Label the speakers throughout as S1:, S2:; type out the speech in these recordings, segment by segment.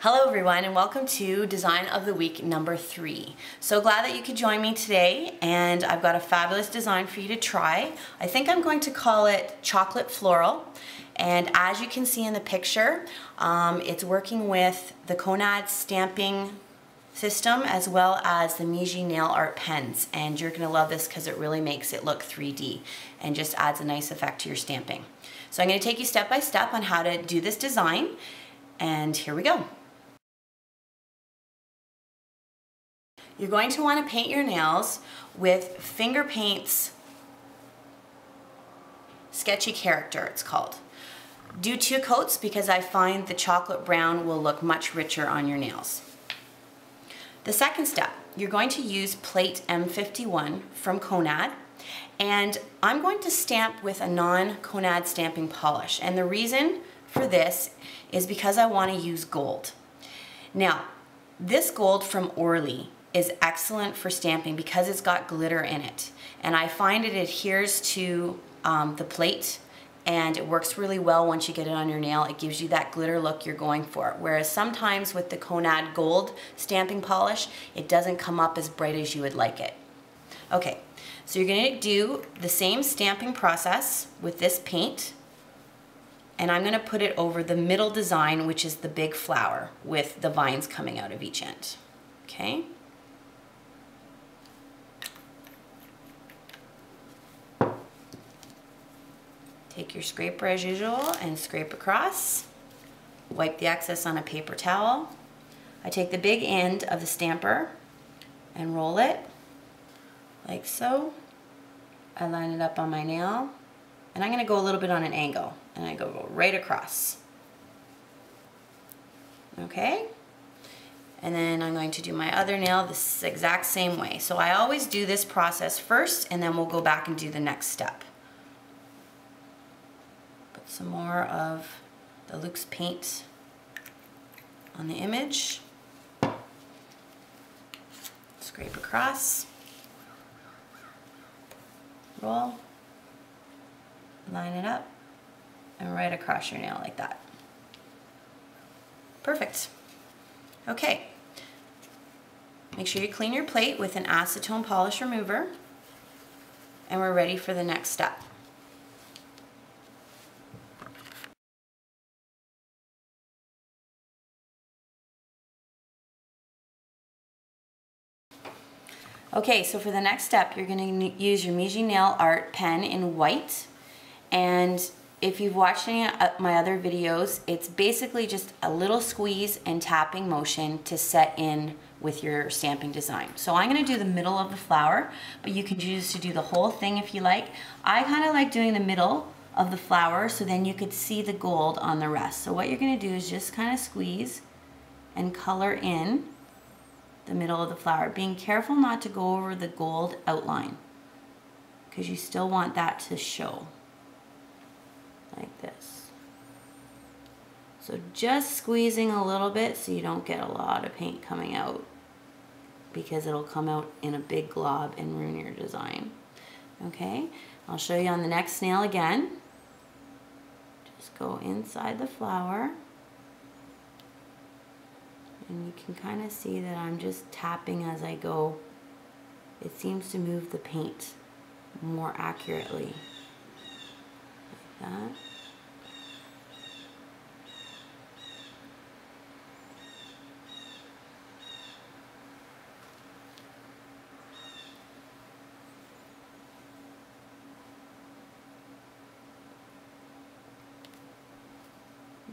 S1: Hello everyone and welcome to Design of the Week number 3. So glad that you could join me today, and I've got a fabulous design for you to try. I think I'm going to call it Chocolate Floral, and as you can see in the picture, it's working with the Konad stamping system as well as the Migi Nail Art pens, and you're going to love this because it really makes it look 3D and just adds a nice effect to your stamping. So I'm going to take you step by step on how to do this design, and here we go. You're going to want to paint your nails with FingerPaints Sketchy Character, it's called. Do 2 coats because I find the chocolate brown will look much richer on your nails. The second step, you're going to use plate M51 from Konad, and I'm going to stamp with a non-Konad stamping polish, and the reason for this is because I want to use gold. Now, this gold from Orly is excellent for stamping because it's got glitter in it, and I find it adheres to the plate, and it works really well once you get it on your nail. It gives you that glitter look you're going for, whereas sometimes with the Konad Gold stamping polish, it doesn't come up as bright as you would like it. Okay, so you're going to do the same stamping process with this paint, and I'm going to put it over the middle design, which is the big flower with the vines coming out of each end. Okay. Take your scraper as usual and scrape across. Wipe the excess on a paper towel. I take the big end of the stamper and roll it like so. I line it up on my nail, and I'm going to go a little bit on an angle, and I go right across. Okay? And then I'm going to do my other nail this exact same way. So I always do this process first, and then we'll go back and do the next step. Some more of the Luxe paint on the image. Scrape across. Roll. Line it up. And right across your nail like that. Perfect. Okay. Make sure you clean your plate with an acetone polish remover. And we're ready for the next step. Okay, so for the next step, you're going to use your Migi Nail Art pen in white, and if you've watched any of my other videos, it's basically just a little squeeze and tapping motion to set in with your stamping design. So I'm going to do the middle of the flower, but you can choose to do the whole thing if you like. I kind of like doing the middle of the flower so then you could see the gold on the rest. So what you're going to do is just kind of squeeze and color in the middle of the flower, being careful not to go over the gold outline because you still want that to show like this. So just squeezing a little bit so you don't get a lot of paint coming out, because it'll come out in a big glob and ruin your design. Okay, I'll show you on the next nail again. Just go inside the flower. And you can kind of see that I'm just tapping as I go. It seems to move the paint more accurately. Like that.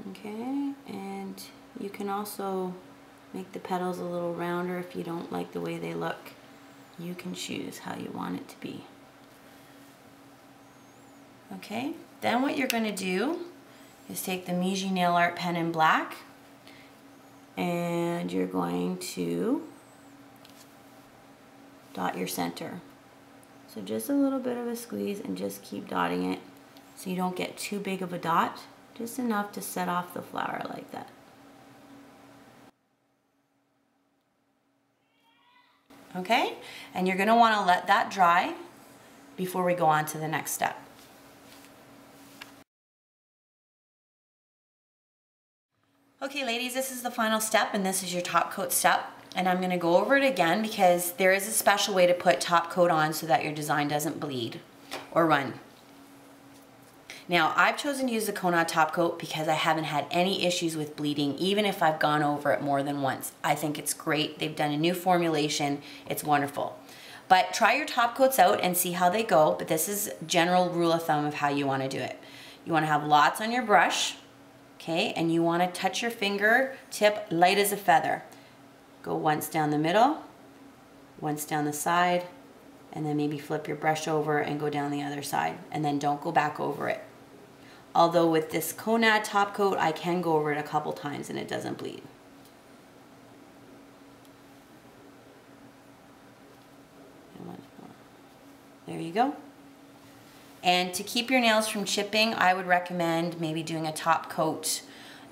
S1: Okay, and you can also make the petals a little rounder if you don't like the way they look. You can choose how you want it to be. Okay, then what you're going to do is take the Migi Nail Art pen in black, and you're going to dot your center. So just a little bit of a squeeze and just keep dotting it so you don't get too big of a dot, just enough to set off the flower like that. Okay, and you're going to want to let that dry before we go on to the next step. Okay ladies, this is the final step and this is your top coat step. And I'm gonna go over it again because there is a special way to put top coat on so that your design doesn't bleed or run. Now I've chosen to use the Konad Topcoat because I haven't had any issues with bleeding even if I've gone over it more than once. I think it's great. They've done a new formulation. It's wonderful. But try your top coats out and see how they go, but this is general rule of thumb of how you wanna do it. You wanna have lots on your brush. Okay, and you want to touch your finger tip light as a feather. Go once down the middle, once down the side, and then maybe flip your brush over and go down the other side, and then don't go back over it. Although with this Konad top coat, I can go over it a couple times and it doesn't bleed. And once more. There you go. And to keep your nails from chipping, I would recommend maybe doing a top coat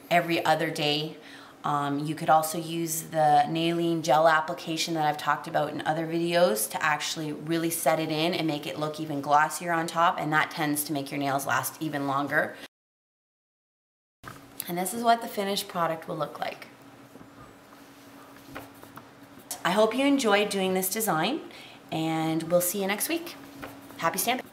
S1: every other day. You could also use the nailing gel application that I've talked about in other videos to actually really set it in and make it look even glossier on top, and that tends to make your nails last even longer. And this is what the finished product will look like. I hope you enjoyed doing this design, and we'll see you next week. Happy stamping!